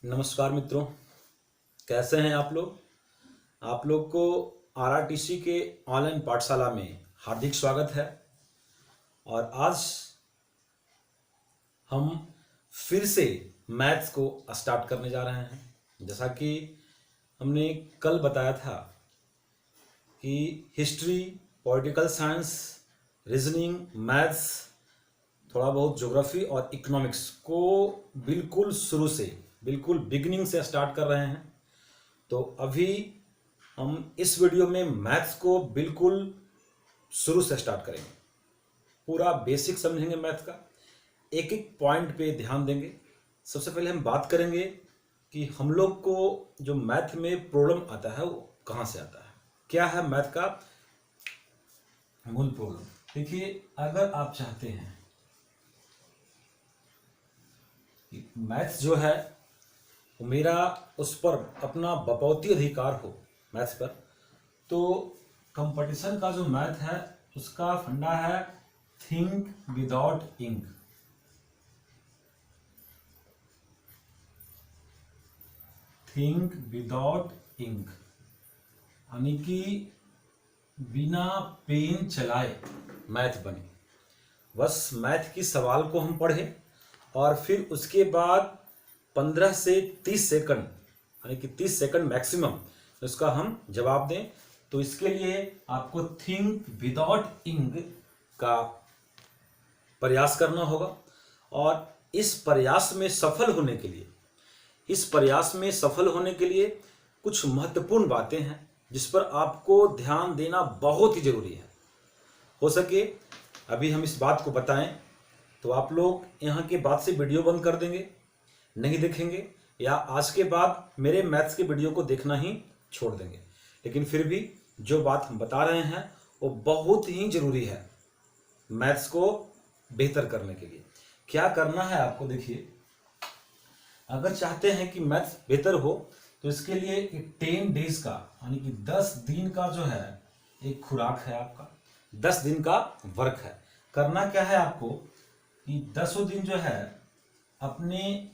नमस्कार मित्रों, कैसे हैं आप लोग। आप लोग को आरआरटीसी के ऑनलाइन पाठशाला में हार्दिक स्वागत है। और आज हम फिर से मैथ्स को स्टार्ट करने जा रहे हैं। जैसा कि हमने कल बताया था कि history, political science, reasoning, maths, थोड़ा बहुत ज्योग्राफी और इकोनॉमिक्स को बिल्कुल शुरू से, बिल्कुल बिगिनिंग से स्टार्ट कर रहे हैं। तो अभी हम इस वीडियो में मैथ्स को बिल्कुल शुरू से स्टार्ट करेंगे, पूरा बेसिक समझेंगे मैथ का, एक एक पॉइंट पे ध्यान देंगे। सबसे पहले हम बात करेंगे कि हम लोग को जो मैथ में प्रॉब्लम आता है वो कहाँ से आता है, क्या है मैथ का मूल प्रॉब्लम। देखिए, अगर आप चाहते हैं कि मैथ्स जो है वो मेरा उस पर अपना बपौती अधिकार हो मैथ्स पर, तो कंपटीशन का जो मैथ है उसका फंडा है think without ink. Think without ink यानी कि बिना पेन चलाए मैथ बने। बस मैथ की सवाल को हम पढ़ें और फिर उसके बाद 15 से 30 सेकंड यानी कि 30 सेकंड मैक्सिमम उसका हम जवाब दें। तो इसके लिए आपको थिंक विदाउट इंक का प्रयास करना होगा। और इस प्रयास में सफल होने के लिए कुछ महत्वपूर्ण बातें हैं जिस पर आपको ध्यान देना बहुत ही जरूरी है। हो सके अभी हम इस बात को बताएं तो आप लोग यहाँ के बाद से वीडियो बंद कर देंगे, नहीं देखेंगे, या आज के बाद मेरे मैथ्स के वीडियो को देखना ही छोड़ देंगे। लेकिन फिर भी जो बात हम बता रहे हैं वो बहुत ही जरूरी है मैथ्स को बेहतर करने के लिए। क्या करना है आपको, देखिए, अगर चाहते हैं कि मैथ्स बेहतर हो तो इसके लिए एक 10 डेज का यानी कि 10 दिन का जो है एक खुराक है आपका, 10 दिन का वर्क है। करना क्या है आपको कि 10 दिन जो है अपने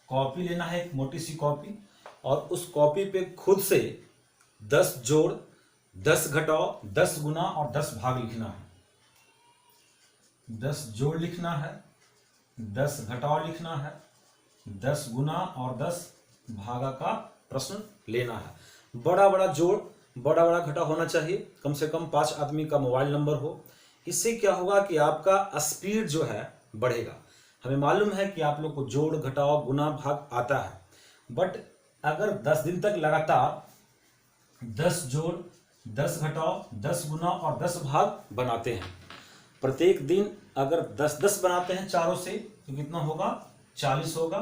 कॉपी लेना है, एक मोटी सी कॉपी, और उस कॉपी पे खुद से 10 जोड़, 10 घटाओ, 10 गुना और 10 भाग लिखना है। 10 जोड़ लिखना है, 10 घटाओ लिखना है, 10 गुना और 10 भागा का प्रश्न लेना है। बड़ा बड़ा जोड़, बड़ा बड़ा घटा होना चाहिए, कम से कम 5 आदमी का मोबाइल नंबर हो। इससे क्या होगा कि आपका स्पीड जो है बढ़ेगा। हमें मालूम है कि आप लोग को जोड़, घटाओ, गुना, भाग आता है, बट अगर 10 दिन तक लगातार 10 जोड़, 10 घटाओ, 10 गुना और 10 भाग बनाते हैं, प्रत्येक दिन अगर 10-10 बनाते हैं चारों से, तो कितना होगा? 40 होगा।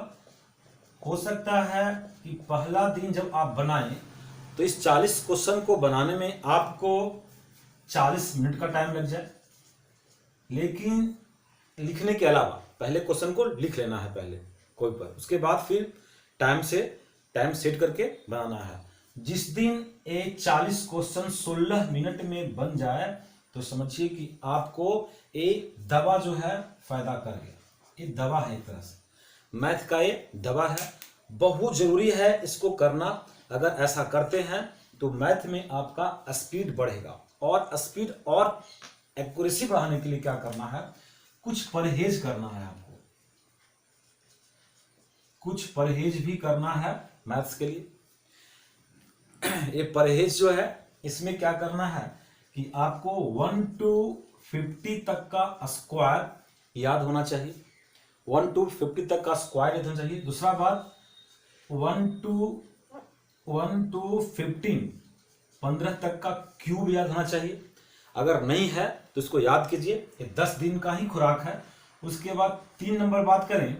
हो सकता है कि पहला दिन जब आप बनाएं तो इस 40 क्वेश्चन को बनाने में आपको 40 मिनट का टाइम लग जाए, लेकिन लिखने के अलावा पहले क्वेश्चन को लिख लेना है पहले कोई पर, उसके बाद फिर टाइम सेट करके बनाना है। जिस दिन ये 40 क्वेश्चन 16 मिनट में बन जाए तो समझिए कि आपको ये दवा जो है फायदा कर गया। ये दवा है, एक तरह से मैथ का ये दवा है, बहुत जरूरी है इसको करना। अगर ऐसा करते हैं तो मैथ में आपका स्पीड बढ़ेगा। और स्पीड और एक्यूरेसी बढ़ाने के लिए क्या करना है, कुछ परहेज करना है आपको, कुछ परहेज भी करना है मैथ्स के लिए। ये परहेज जो है इसमें क्या करना है कि आपको 1 to 50 तक का स्क्वायर याद होना चाहिए। 1 to 50 तक का स्क्वायर याद होना चाहिए। दूसरा बात 1 to 15 तक का क्यूब याद होना चाहिए। अगर नहीं है तो इसको याद कीजिए, ये 10 दिन का ही खुराक है। उसके बाद 3 नंबर बात करें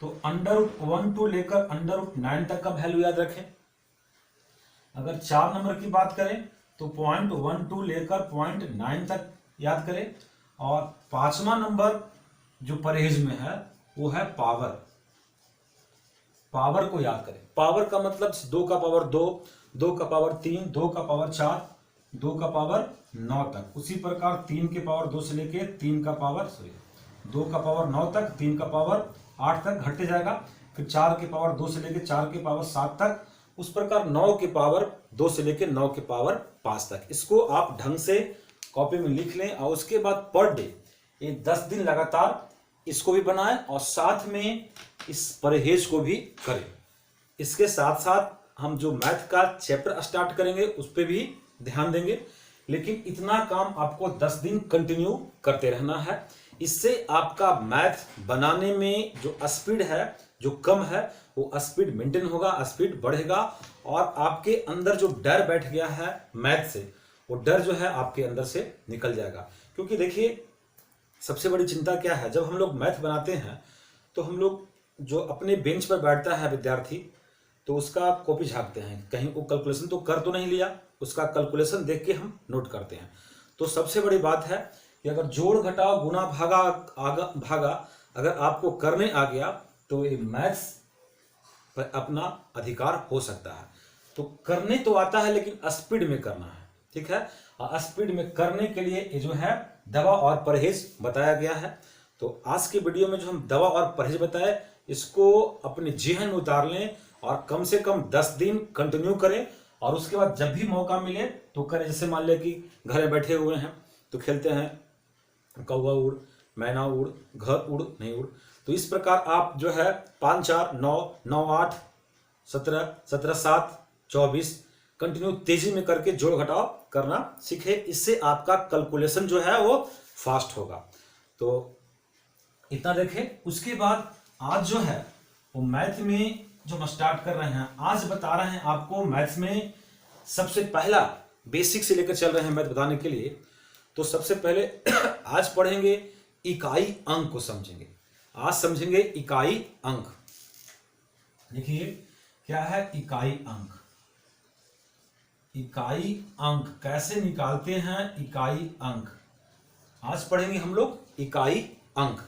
तो √1 to लेकर √9 तक का वैल्यू याद रखें। अगर 4 नंबर की बात करें तो 0.12 लेकर 0.9 तक याद करें। और 5वां नंबर जो परहेज में है वो है पावर। पावर को याद करें। पावर का मतलब 2 का पावर 2, 2 का पावर 3, 2 का पावर 4, 2 का पावर 9 तक। उसी प्रकार 3 के पावर 2 से लेके 3 का पावर 2 का पावर 9 तक, 3 का पावर 8 तक घटते जाएगा। फिर 4 की पावर 2 से लेकर 4 की पावर 7 तक, उस प्रकार 9 की पावर 2 से लेकर 9 की पावर 5 तक। इसको आप ढंग से कॉपी में लिख लें और उसके बाद पर डे ये 10 दिन लगातार इसको भी बनाएं और साथ में इस परहेज को भी करें। इसके साथ साथ हम जो मैथ का चैप्टर स्टार्ट करेंगे उस पर भी ध्यान देंगे, लेकिन इतना काम आपको 10 दिन कंटिन्यू करते रहना है। इससे आपका मैथ बनाने में जो स्पीड है, जो कम है, वो स्पीड मेंटेन होगा, स्पीड बढ़ेगा और आपके अंदर जो डर बैठ गया है मैथ से, वो डर जो है आपके अंदर से निकल जाएगा। क्योंकि देखिए सबसे बड़ी चिंता क्या है, जब हम लोग मैथ बनाते हैं तो हम लोग जो अपने बेंच पर बैठता है विद्यार्थी, तो उसका कॉपी झाँकते हैं, कहीं वो कैलकुलेशन तो कर तो नहीं लिया, उसका कैलकुलेशन देख के हम नोट करते हैं। तो सबसे बड़ी बात है कि अगर जोड़ घटाव गुना भागा अगर आपको करने आ गया तो ये मैथ्स पर अपना अधिकार हो सकता है। तो करने तो आता है लेकिन स्पीड में करना है, ठीक है। और स्पीड में करने के लिए ये जो है दवा और परहेज बताया गया है। तो आज की वीडियो में जो हम दवा और परहेज बताए, इसको अपने जेहन में उतार लें और कम से कम 10 दिन कंटिन्यू करें और उसके बाद जब भी मौका मिले तो करें। जैसे मान लिया कि घर में बैठे हुए हैं तो खेलते हैं कौवा उड़, मैना उड़, घर उड़ नहीं उड़, तो इस प्रकार आप जो है 5 4 9 9 8 17 17 7 24 कंटिन्यू तेजी में करके जोड़ घटाव करना सीखे। इससे आपका कैलकुलेशन जो है वो फास्ट होगा। तो इतना देखें। उसके बाद आज जो है वो मैथ में जो हम स्टार्ट कर रहे हैं, आज बता रहे हैं आपको मैथ्स में सबसे पहला बेसिक से लेकर चल रहे हैं मैथ बताने के लिए। तो सबसे पहले आज पढ़ेंगे इकाई अंक को समझेंगे। आज समझेंगे इकाई अंक। देखिए क्या है इकाई अंक। इकाई अंक कैसे निकालते हैं, इकाई अंक आज पढ़ेंगे हम लोग। इकाई अंक,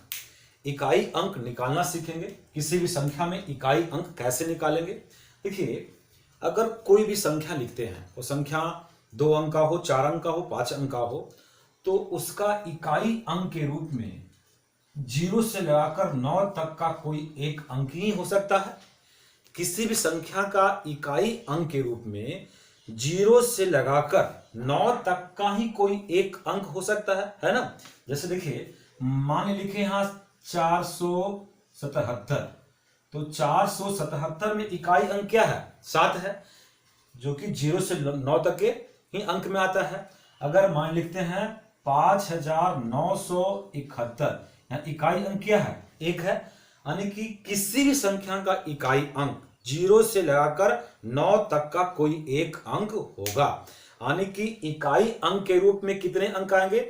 इकाई अंक निकालना सीखेंगे। किसी भी संख्या में इकाई अंक कैसे निकालेंगे। देखिए अगर कोई भी संख्या लिखते हैं, वो संख्या 2 अंक का हो, 4 अंक का हो, 5 अंक का हो, तो उसका इकाई अंक के रूप में 0 से लगाकर 9 तक का कोई एक अंक ही हो सकता है। किसी भी संख्या का इकाई अंक के रूप में 0 से लगाकर 9 तक का ही कोई एक अंक हो सकता है ना। जैसे देखिए मान लिखे यहां 477, तो 477 में इकाई अंक क्या है, 7 है, जो कि 0 से 9 तक के ही अंक में आता है। अगर मान लिखते हैं 5971, यहाँ इकाई अंक क्या है, 1 है। यानी कि किसी भी संख्या का इकाई अंक 0 से लगाकर 9 तक का कोई एक अंक होगा। यानी कि इकाई अंक के रूप में कितने अंक आएंगे,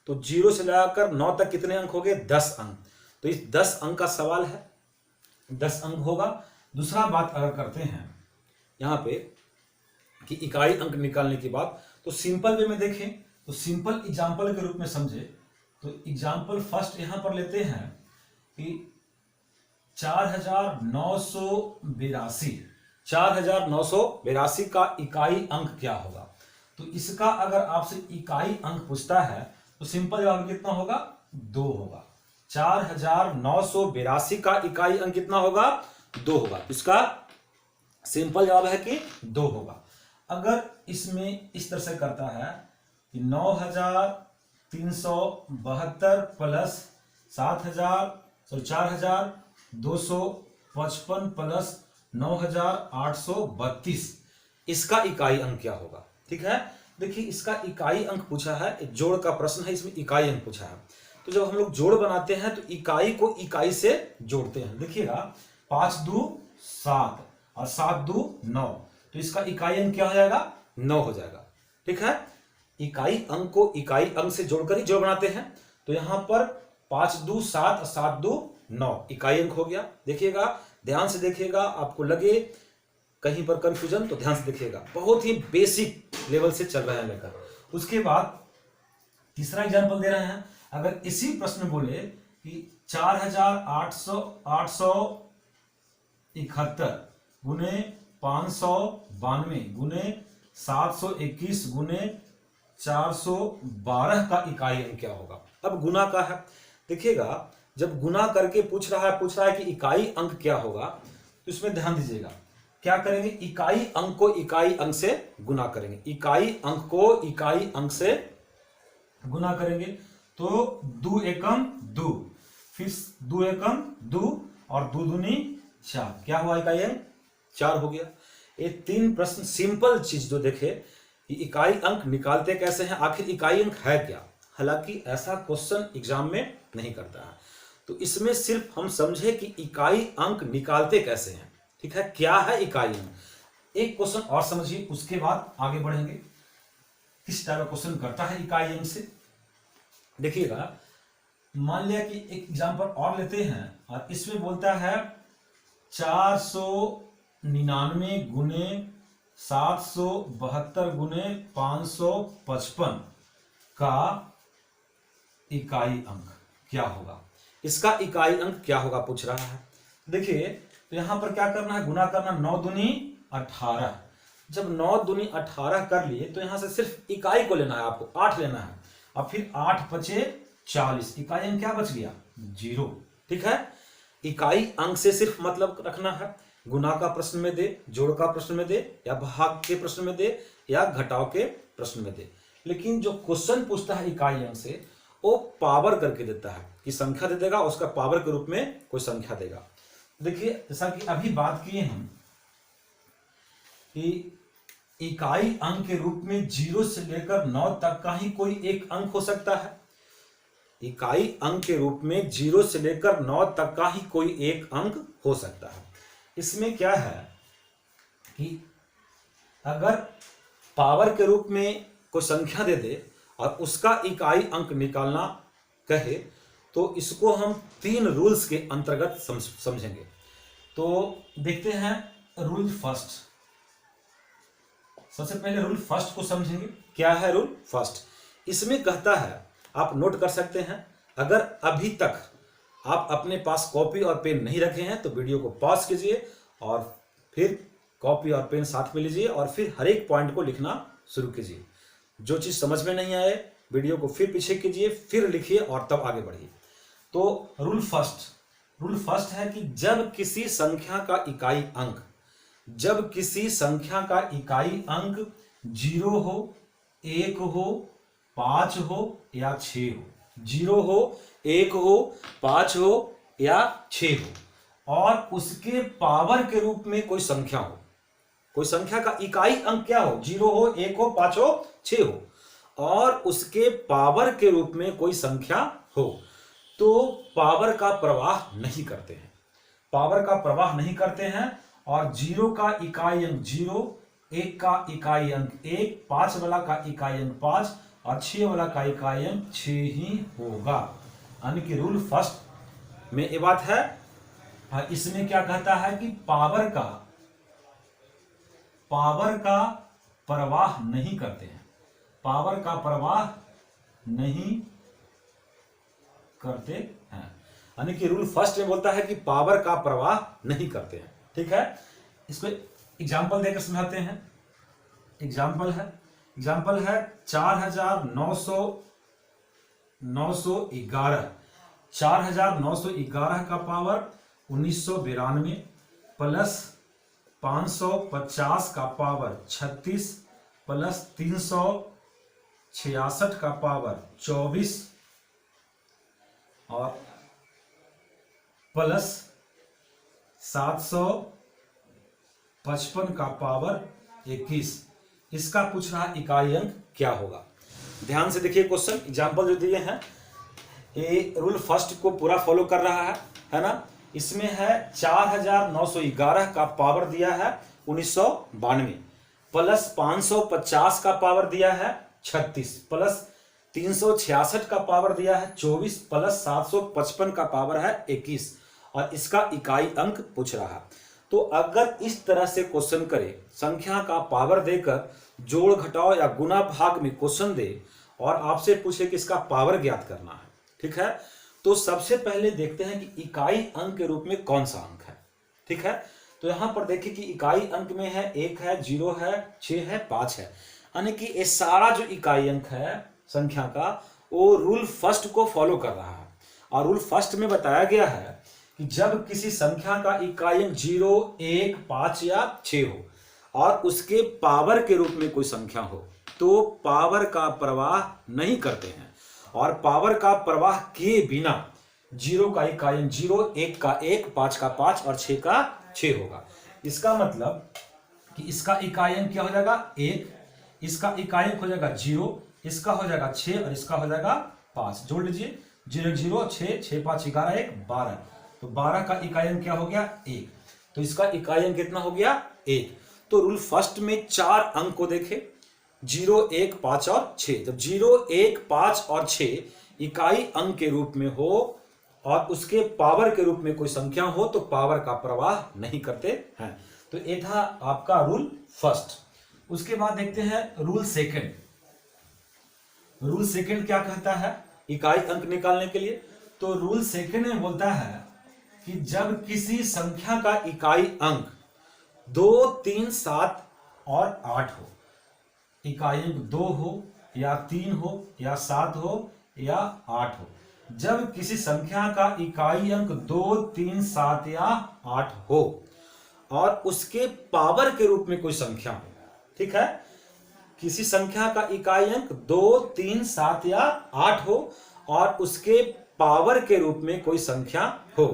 तो 0 से लगाकर 9 तक कितने अंक हो गए, 10 अंक। तो इस 10 अंक का सवाल है, 10 अंक होगा। दूसरा बात अगर करते हैं यहाँ पे कि इकाई अंक निकालने की बात, तो सिंपल वे में देखें तो सिंपल एग्जाम्पल के रूप में समझे तो एग्जाम्पल फर्स्ट यहां पर लेते हैं कि 4982 का इकाई अंक क्या होगा। तो इसका अगर आपसे इकाई अंक पूछता है तो सिंपल जवाब कितना होगा, 2 होगा। 4982 का इकाई अंक कितना होगा, 2 होगा। इसका सिंपल जवाब है कि 2 होगा। अगर इसमें इस तरह से करता है कि 9372 प्लस 4255 प्लस 9832, इसका इकाई अंक क्या होगा। ठीक है, देखिए इसका इकाई अंक पूछा है, जोड़ का प्रश्न है, इसमें इकाई अंक पूछा है। तो जब हम लोग जोड़ बनाते हैं तो इकाई को इकाई से जोड़ते हैं। देखिएगा 5 2 7 और 7 2 9, तो इसका इकाई अंक क्या हो जाएगा, 9 हो जाएगा। ठीक है, इकाई अंक को इकाई अंक से जोड़कर ही जोड़ बनाते हैं। तो यहां पर 5 2 7 और 7 2 9 इकाई अंक हो गया। देखिएगा ध्यान से देखिएगा, आपको लगे कहीं पर कंफ्यूजन तो ध्यान से देखिएगा, बहुत ही बेसिक लेवल से चल रहा है लेकर। उसके बाद तीसरा एग्जांपल दे रहे हैं। अगर इसी प्रश्न में बोले कि 4871 गुने 592 गुने 721 गुने 412 का इकाई अंक क्या होगा। अब गुना का है, देखिएगा जब गुना करके पूछ रहा है कि इकाई अंक क्या होगा, तो इसमें ध्यान दीजिएगा, क्या करेंगे, इकाई अंक को इकाई अंक से गुना करेंगे, इकाई अंक को इकाई अंक से गुना करेंगे। तो 2 एकम 2, फिर 2 एकम 2 और 2 दूनी 4, क्या हुआ इकाई अंक 4 हो गया। ये 3 प्रश्न सिंपल चीज जो देखे कि इकाई अंक निकालते कैसे हैं, आखिर इकाई अंक है क्या। हालांकि ऐसा क्वेश्चन एग्जाम में नहीं करता है, तो इसमें सिर्फ हम समझे कि इकाई अंक निकालते कैसे हैं, ठीक है, क्या है इकाई अंक। एक क्वेश्चन और समझिए, उसके बाद आगे बढ़ेंगे किस टाइप का क्वेश्चन करता है इकाई अंक से। देखिएगा, मान लिया कि एक एग्जाम्पल और लेते हैं और इसमें बोलता है 499 गुने 772 गुने 555 का इकाई अंक क्या होगा, इसका इकाई अंक क्या होगा पूछ रहा है। देखिए, तो यहां पर क्या करना है, गुना करना, 9 दूनी 18। जब 9 दूनी 18 कर लिए तो यहां से सिर्फ इकाई को लेना है, आपको 8 लेना है, और फिर 8 बचे 40, इकाई अंक क्या बच गया 0, ठीक है। इकाई अंक से सिर्फ मतलब रखना है, गुना का प्रश्न में दे, जोड़ का प्रश्न में दे, या भाग के प्रश्न में दे, या घटाव के प्रश्न में दे। लेकिन जो क्वेश्चन पूछता है इकाई अंक से, वो पावर करके देता है कि संख्या दे देगा, उसका पावर के रूप में कोई संख्या देगा। देखिए, जैसा कि अभी बात किए हम कि इकाई अंक के रूप में 0 से लेकर 9 तक का ही कोई एक अंक हो सकता है। इकाई अंक के रूप में 0 से लेकर 9 तक का ही कोई एक अंक हो सकता है। इसमें क्या है कि अगर पावर के रूप में कोई संख्या दे दे और उसका इकाई अंक निकालना कहे, तो इसको हम 3 रूल्स के अंतर्गत समझेंगे। तो देखते हैं रूल फर्स्ट। सबसे पहले रूल फर्स्ट को समझेंगे। क्या है रूल फर्स्ट? इसमें कहता है, आप नोट कर सकते हैं, अगर अभी तक आप अपने पास कॉपी और पेन नहीं रखे हैं तो वीडियो को पॉज कीजिए और फिर कॉपी और पेन साथ में लीजिए और फिर हर एक पॉइंट को लिखना शुरू कीजिए। जो चीज समझ में नहीं आए वीडियो को फिर पीछे कीजिए, फिर लिखिए और तब आगे बढ़िए। तो रूल फर्स्ट है कि जब किसी संख्या का इकाई अंक, जब किसी संख्या का इकाई अंक 0 हो, 1 हो, 5 हो या 6 हो, 0 हो, 1 हो, 5 हो या 6 हो, और उसके पावर के रूप में कोई संख्या हो, कोई संख्या का इकाई अंक क्या हो, 0 हो, 1 हो, 5 हो, 6 हो, और उसके पावर के रूप में कोई संख्या हो, तो पावर का प्रवाह नहीं करते हैं, पावर का प्रवाह नहीं करते हैं। और 0 का इकाई अंक 0, 1 का इकाई अंक 1, 5 वाला का इकाई अंक 5 और 6 वाला का इकाई अंक 6 ही होगा। यानी कि रूल फर्स्ट में ये बात है। इसमें क्या कहता है कि पावर का प्रवाह नहीं करते हैं, पावर का प्रवाह नहीं करते हैं। यानी कि रूल फर्स्ट में बोलता है कि पावर का प्रवाह नहीं करते हैं, ठीक है। इसको एग्जाम्पल देकर समझाते हैं। एग्जाम्पल है 4911 का पावर 1992 प्लस 550 का पावर 36 प्लस 366 का पावर 24 और प्लस 755 का पावर 21। इसका पूछ रहा इकाई अंक क्या होगा। ध्यान से देखिए क्वेश्चन, एग्जाम्पल जो दिए हैं ये रूल फर्स्ट को पूरा फॉलो कर रहा है ना। इसमें है 4911 का पावर दिया है 1992 प्लस 550 का पावर दिया है 36 प्लस 366 का पावर दिया है 24 प्लस 755 का पावर है 21 और इसका इकाई अंक पूछ रहा है। तो अगर इस तरह से क्वेश्चन करे, संख्या का पावर देकर जोड़ घटाव या गुना भाग में क्वेश्चन दे और आपसे पूछे कि इसका पावर ज्ञात करना है, ठीक है, तो सबसे पहले देखते हैं कि इकाई अंक के रूप में कौन सा अंक है, ठीक है। तो यहां पर देखिए कि इकाई अंक में है 1 है, 0 है, 6 है, 5 है, यानी कि ये सारा जो इकाई अंक है संख्या का वो रूल फर्स्ट को फॉलो कर रहा है। और रूल फर्स्ट में बताया गया है कि जब किसी संख्या का इकाई अंक 0, 1, 5 या 6 हो और उसके पावर के रूप में कोई संख्या हो तो पावर का प्रवाह नहीं करते हैं, और पावर का प्रवाह किए बिना 0 का इकाई अंक 0, 1 का 1, 5 का 5 और 6 का 6 होगा। इसका मतलब कि इसका इकाई अंक क्या हो जाएगा 1, इसका इकाई अंक हो जाएगा 0, इसका हो जाएगा 6 और इसका हो जाएगा 5। जोड़ लीजिए 0 0 6 6 5 11 1 12, तो 12 का इकाई अंक क्या हो गया 1, तो इसका इकाई अंक कितना हो गया 1। तो रूल फर्स्ट में 4 अंक को देखें 0, 1, 5 और 6। जब 0, 1, 5 और 6 इकाई अंक के रूप में हो और उसके पावर के रूप में कोई संख्या हो तो पावर का प्रवाह नहीं करते हैं। तो ये था आपका रूल फर्स्ट। उसके बाद देखते हैं रूल सेकंड। रूल सेकंड क्या कहता है इकाई अंक निकालने के लिए? तो रूल सेकंड में बोलता है कि जब किसी संख्या का इकाई अंक 2, 3, 7 और 8 हो, इकाई अंक 2 हो या 3 हो या 7 हो या 8 हो, जब किसी संख्या का इकाई अंक 2, 3, 7 या 8 हो और उसके पावर के रूप में कोई संख्या हो, ठीक है, किसी संख्या का इकाई अंक 2, 3, 7 या 8 हो और उसके पावर के रूप में कोई संख्या हो।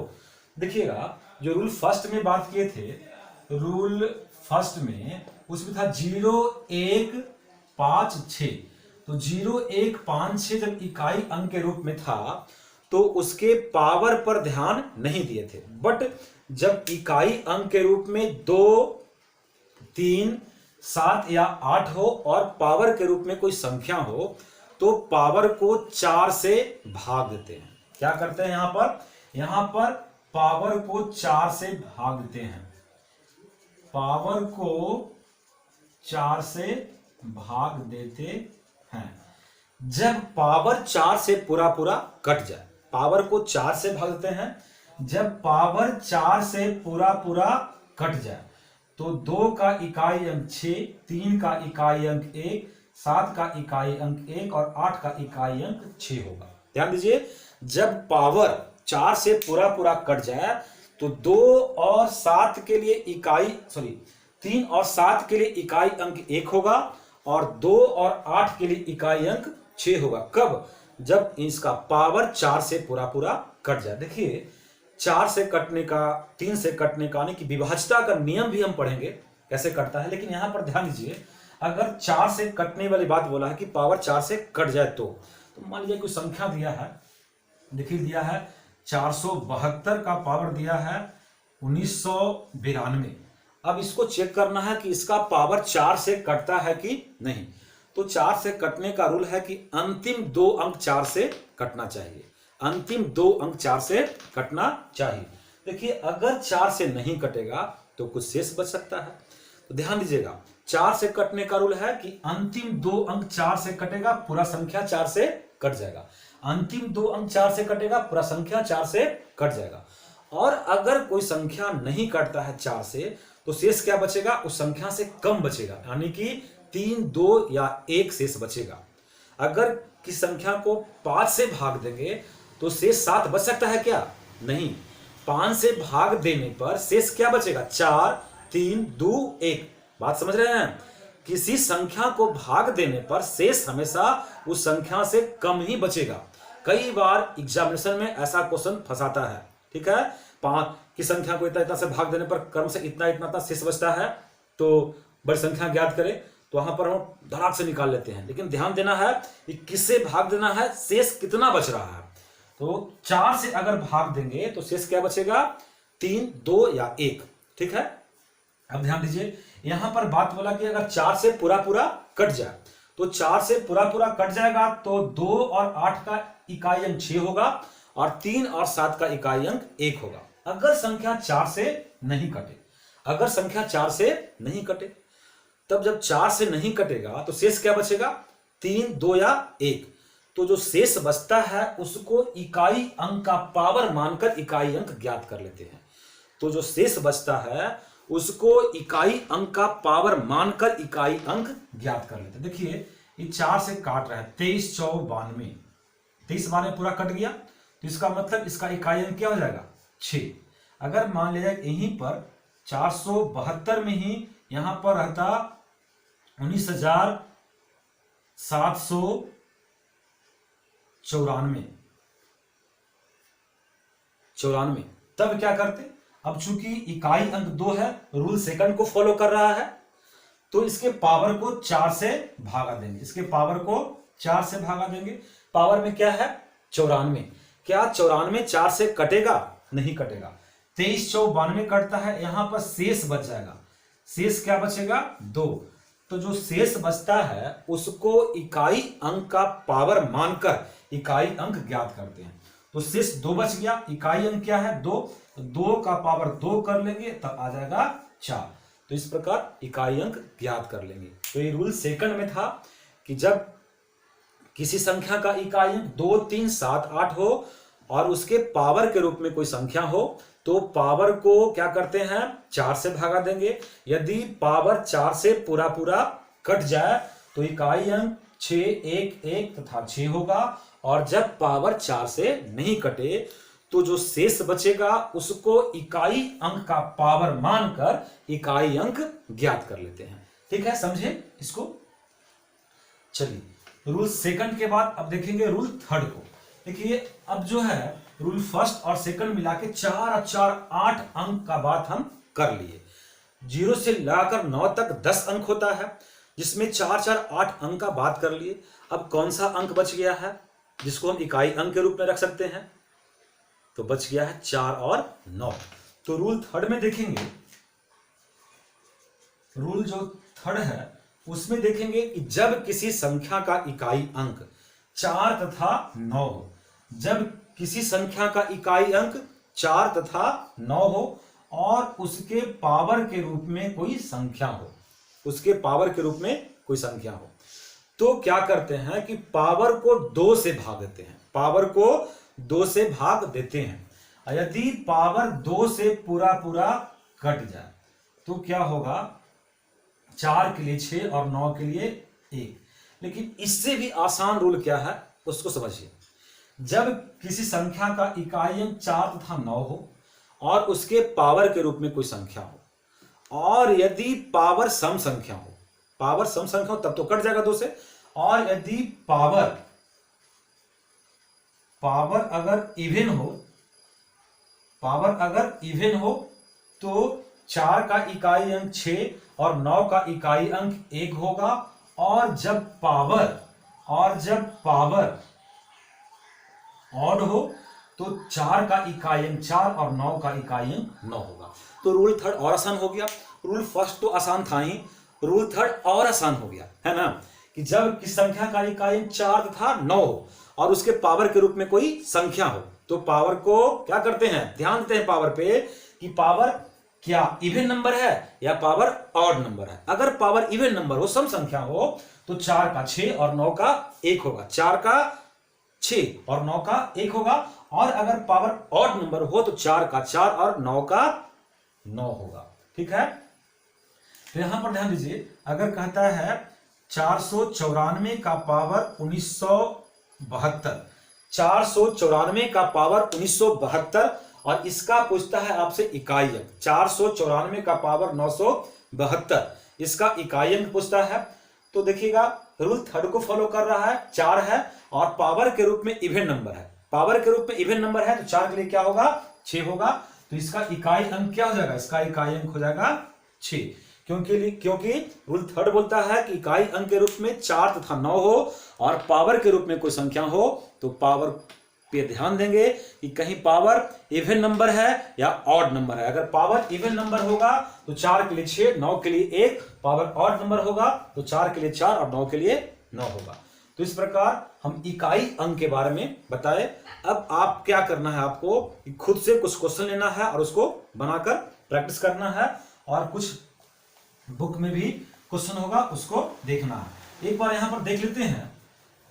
देखिएगा जो रूल फर्स्ट में बात किए थे, रूल फर्स्ट में उसमें था 0, 1, 5, 6। तो 0, 1, 5, 6 जब इकाई अंक के रूप में था तो उसके पावर पर ध्यान नहीं दिए थे, बट जब इकाई अंक के रूप में 2, 3, 7 या 8 हो और पावर के रूप में कोई संख्या हो तो पावर को 4 से भाग देते हैं। क्या करते हैं यहां पर पावर को 4 से भाग देते हैं, पावर को 4 से भाग देते हैं। जब पावर 4 से पूरा कट जाए, पावर को 4 से भाग देते हैं, जब पावर 4 से पूरा कट जाए तो 2 का इकाई अंक 6, 3 का इकाई अंक 1, 7 का इकाई अंक 1 और 8 का इकाई अंक 6 होगा। ध्यान दीजिए जब पावर 4 से पूरा कट जाए तो 2 और 7 के लिए 3 और 7 के लिए इकाई अंक 1 होगा और 2 और 8 के लिए इकाई अंक 6 होगा। कब? जब इसका पावर 4 से पूरा कट जाए। देखिए 4 से कटने का, 3 से कटने का, यानी कि विभाज्यता का नियम भी हम पढ़ेंगे कैसे कटता है, लेकिन यहां पर ध्यान दीजिए अगर 4 से कटने वाली बात बोला है कि पावर 4 से कट जाए तो मान लीजिए कोई संख्या दिया है, देखिए दिया है 472 का पावर दिया है 1992। अब इसको चेक करना है कि इसका पावर 4 से कटता है कि नहीं। तो 4 से कटने का रूल है कि अंतिम 2 अंक 4 से कटना चाहिए, अंतिम 2 अंक 4 से कटना चाहिए। देखिए अगर 4 से नहीं कटेगा तो कुछ शेष बच सकता है। तो ध्यान दीजिएगा 4 से कटने का रूल है कि अंतिम 2 अंक 4 से कटेगा, पूरा संख्या 4 से कट जाएगा। अंतिम 2 अंक 4 से कटेगा, पूरा संख्या 4 से कट जाएगा। और अगर कोई संख्या नहीं कटता है 4 से तो शेष क्या बचेगा? उस संख्या से कम बचेगा, यानी कि 3, 2 या 1 शेष बचेगा। अगर किसी संख्या को 5 से भाग देंगे तो शेष 7 बच सकता है क्या? नहीं। 5 से भाग देने पर शेष क्या बचेगा? 4, 3, 2, 1। बात समझ रहे हैं? किसी संख्या को भाग देने पर शेष हमेशा उस संख्या से कम ही बचेगा। कई बार एग्जामिनेशन में ऐसा क्वेश्चन फंसाता है, ठीक है, 5 की संख्या को इतना से भाग देने पर क्रम से इतना शेष बचता है, तो बड़ी संख्या ज्ञात करें, तो वहां पर हम धड़ाक से निकाल लेते हैं। लेकिन ध्यान देना है कि किससे भाग देना है, शेष कितना बच रहा है। तो 4 से अगर भाग देंगे तो शेष क्या बचेगा? 3, 2 या 1, ठीक है। अब ध्यान दीजिए यहां पर बात बोला कि अगर 4 से पूरा कट जाए, तो 4 से पूरा कट जाएगा तो 2 और 8 का इकाई अंक 6 होगा और 3 और 7 का इकाई अंक 1 होगा। अगर संख्या 4 से नहीं कटे, अगर संख्या 4 से नहीं कटे, तब जब 4 से नहीं कटेगा तो शेष क्या बचेगा? 3, 2 या 1। तो जो शेष बचता है उसको इकाई अंक का पावर मानकर इकाई अंक ज्ञात कर लेते हैं। तो जो शेष बचता है उसको इकाई अंक का पावर मानकर इकाई अंक ज्ञात कर लेते हैं। देखिए ये 4 से काट रहा है, 23, 4, 92, 23 92 पूरा कट गया, तो इसका मतलब इसका इकाई अंक क्या हो जाएगा? 6। अगर मान लिया यहीं पर 472 में ही यहां पर रहता 19,794, तब क्या करते? अब चूंकि इकाई अंक 2 है, रूल सेकंड को फॉलो कर रहा है, तो इसके पावर को 4 से भागा देंगे। इसके पावर को 4 से भागा देंगे। पावर में क्या है? 94। क्या 94 4 से कटेगा? नहीं कटेगा। 23 चौ 92 कटता है, यहां पर शेष बच जाएगा। शेष क्या बचेगा? 2। तो जो शेष बचता है उसको इकाई अंक का पावर मानकर इकाई अंक ज्ञात करते हैं। तो शेष 2 बच गया। इकाई अंक क्या है? 2। 2 का पावर 2 कर लेंगे तब आ जाएगा 4। तो इस प्रकार इकाई अंक ज्ञात कर लेंगे। तो ये रूल सेकंड में था कि जब किसी संख्या का इकाई अंक 2, 3, 7, 8 हो और उसके पावर के रूप में कोई संख्या हो तो पावर को क्या करते हैं? 4 से भागा देंगे। यदि पावर 4 से पूरा पूरा कट जाए तो इकाई अंक 6, 1, 1 तथा 6 होगा। और जब पावर 4 से नहीं कटे तो जो शेष बचेगा उसको इकाई अंक का पावर मानकर इकाई अंक ज्ञात कर लेते हैं। ठीक है, समझे इसको? चलिए, रूल सेकंड के बाद अब देखेंगे रूल थर्ड को। देखिए, अब जो है रूल फर्स्ट और सेकंड मिला के 4 और 4 8 अंक का बात हम कर लिए। 0 से लाकर 9 तक 10 अंक होता है, जिसमें 4, 4, 8 अंक का बात कर लिए। अब कौन सा अंक बच गया है जिसको हम इकाई अंक के रूप में रख सकते हैं? तो बच गया है 4 और 9। तो रूल थर्ड में देखेंगे, रूल जो थर्ड है उसमें देखेंगे कि जब किसी संख्या का इकाई अंक 4 तथा 9 हो, जब किसी संख्या का इकाई अंक 4 तथा 9 हो और उसके पावर के रूप में कोई संख्या हो, उसके पावर के रूप में कोई संख्या हो, तो क्या करते हैं कि पावर को 2 से भाग देते हैं। पावर को 2 से भाग देते हैं। यदि पावर 2 से पूरा पूरा कट जाए तो क्या होगा? 4 के लिए 6 और 9 के लिए 1। लेकिन इससे भी आसान रूल क्या है उसको समझिए। जब किसी संख्या का इकाई अंक 4 तथा 9 हो और उसके पावर के रूप में कोई संख्या हो, और यदि पावर सम संख्या हो, पावर सम संख्या हो तब तो कट जाएगा 2 से। और यदि पावर अगर इवन हो, पावर अगर इवन हो तो 4 का इकाई अंक 6 और 9 का इकाई अंक 1 होगा। और जब पावर ऑड हो तो 4 का इकाई अंक 4 और 9 का इकाई अंक 9 होगा। तो रूल थर्ड और आसान हो गया। रूल फर्स्ट तो आसान था ही, रूल थर्ड और आसान हो गया, है ना? कि जब किसी संख्या का इकाई अंक 4 तथा 9 हो और उसके पावर के रूप में कोई संख्या हो तो पावर को क्या करते हैं? ध्यान देते हैं पावर पे कि पावर क्या इवन नंबर है या पावर ऑड नंबर है। अगर पावर इवन नंबर हो, सम संख्या हो, तो 4 का 6 और 9 का 1 होगा। 4 का 6 और 9 का 1 होगा। और अगर पावर ऑड नंबर हो तो 4 का 4 और 9 का 9 होगा। ठीक है, तो यहां पर ध्यान दीजिए, अगर कहता है 494 का पावर 1972, 494 का पावर 1972 और इसका पूछता है आपसे इकाई अंक 494 का पावर 972, इसका इकाई अंक पूछता है। तो देखिएगा रूल थर्ड को फॉलो कर रहा है। 4 है और पावर के रूप में इवन नंबर है, पावर के रूप में इवन नंबर है तो 4 के लिए क्या होगा? 6 होगा। तो इसका इकाई अंक क्या हो जाएगा? इसका इकाई अंक हो जाएगा 6, क्योंकि रूल थर्ड बोलता है कि इकाई अंक के रूप में 4 तथा 9 हो और पावर के रूप में कोई संख्या हो तो पावर पे ध्यान देंगे कि कहीं पावर इवन नंबर है या ऑड नंबर है। अगर पावर इवन नंबर होगा तो 4 के लिए 6, 9 के लिए 1, पावर ऑड नंबर होगा तो 4 के लिए 4 और 9 के लिए 9 होगा। तो इस प्रकार हम इकाई अंक के बारे में बताए। अब आप क्या करना है, आपको खुद से कुछ क्वेश्चन लेना है और उसको बनाकर प्रैक्टिस करना है, और कुछ बुक में भी क्वेश्चन होगा उसको देखना है। एक बार यहां पर देख लेते हैं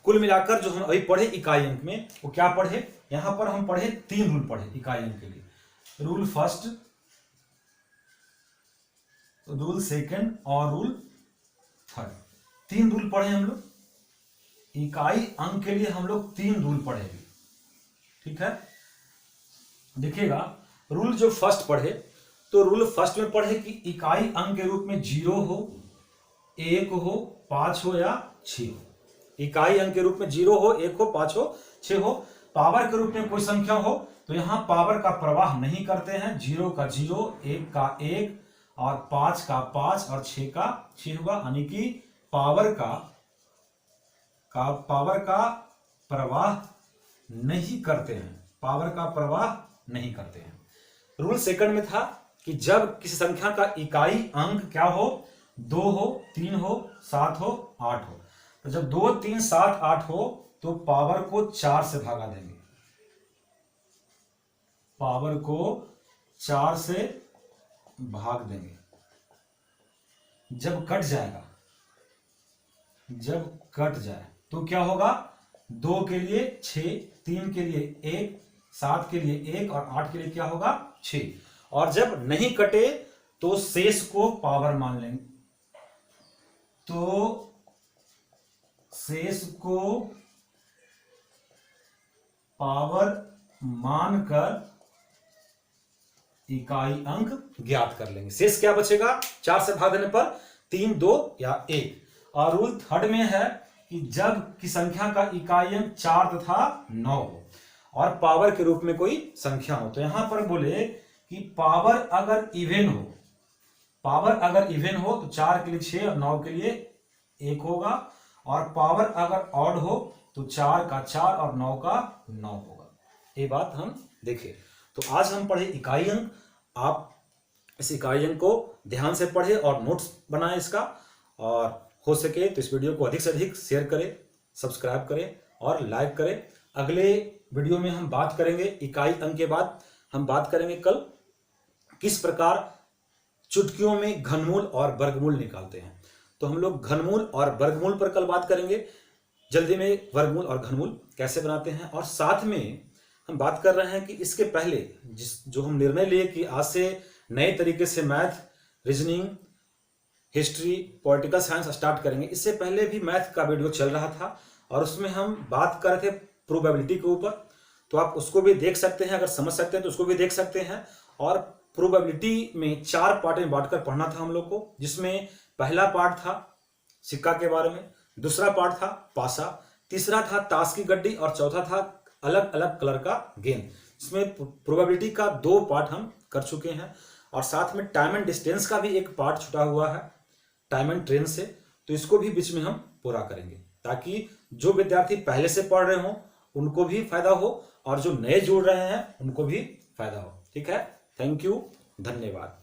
कुल मिलाकर जो हम अभी पढ़े इकाई अंक में, वो क्या पढ़े? यहां पर हम पढ़े 3 रूल पढ़े इकाई अंक के लिए। रूल फर्स्ट, रूल सेकंड और रूल थर्ड, 3 रूल पढ़े हम लोग। इकाई अंक के लिए हम लोग 3 रूल पढ़े। ठीक है, देखिएगा रूल जो फर्स्ट पढ़े, तो रूल फर्स्ट में पढ़े कि इकाई अंक के रूप में 0 हो, 1 हो, 5 हो या 6 हो। इकाई अंक के रूप में 0 हो, 1 हो, 5 हो, 6 हो। पावर के रूप में कोई संख्या हो तो यहां पावर का प्रवाह नहीं करते हैं। 0 का 0, 1 का 1 और 5 का 5 और 6 का 6 होगा, यानी कि पावर का प्रवाह नहीं करते हैं। पावर का प्रवाह नहीं करते हैं। रूल सेकंड में था कि जब किसी संख्या का इकाई अंक क्या हो, 2 हो, 3 हो, 7 हो, 8 हो। तो जब 2, 3, 7, 8 हो तो पावर को 4 से भागा देंगे। पावर को 4 से भाग देंगे। जब कट जाएगा, जब कट जाए तो क्या होगा, 2 के लिए 6, 3 के लिए 1, 7 के लिए 1 और 8 के लिए क्या होगा, 6। और जब नहीं कटे तो शेष को पावर मान लेंगे। तो शेष को पावर मानकर इकाई अंक ज्ञात कर लेंगे। शेष क्या बचेगा 4 से भाग देने पर, 3, 2 या 1। और रूल थर्ड में है कि जब की संख्या का इकाई अंक 4 तथा 9 हो और पावर के रूप में कोई संख्या हो। तो यहां पर बोले कि पावर अगर इवन हो, पावर अगर इवन हो तो 4 के लिए 6 और 9 के लिए 1 होगा। और पावर अगर ऑड हो तो 4 का 4 और 9 का 9 होगा। ये बात हम देखें। तो आज हम पढ़े इकाई अंक। आप इस इकाई अंक को ध्यान से पढ़े और नोट्स बनाएं इसका, और हो सके तो इस वीडियो को अधिक से अधिक शेयर करें, सब्सक्राइब करें और लाइक करें। अगले वीडियो में हम बात करेंगे इकाई अंक के बाद हम बात करेंगे कल किस प्रकार चुटकियों में घनमूल और वर्गमूल निकालते हैं। तो हम लोग घनमूल और वर्गमूल पर कल बात करेंगे, जल्दी में वर्गमूल और घनमूल कैसे बनाते हैं। और साथ में हम बात कर रहे हैं कि इसके पहले जो हम निर्णय लिए कि आज से नए तरीके से math, reasoning, history, political science start करेंगे। इससे पहले भी मैथ का वीडियो चल रहा था और उसमें हम बात कर रहे थे प्रोबेबिलिटी के ऊपर। तो आप उसको भी देख सकते हैं, अगर समझ सकते हैं तो उसको भी देख सकते हैं। और प्रोबेबिलिटी में 4 पार्ट में बांटकर पढ़ना था हम लोग को, जिसमें पहला पार्ट था सिक्का के बारे में, दूसरा पार्ट था पासा, तीसरा था ताश की गड्डी और चौथा था अलग अलग कलर का गेंद। इसमें प्रोबेबिलिटी का 2 पार्ट हम कर चुके हैं। और साथ में टाइम एंड डिस्टेंस का भी एक पार्ट छुटा हुआ है, टाइम एंड ट्रेन से। तो इसको भी बीच में हम पूरा करेंगे ताकि जो विद्यार्थी पहले से पढ़ रहे हो उनको भी फायदा हो और जो नए जुड़ रहे हैं उनको भी फायदा हो। ठीक है, थैंक यू, धन्यवाद।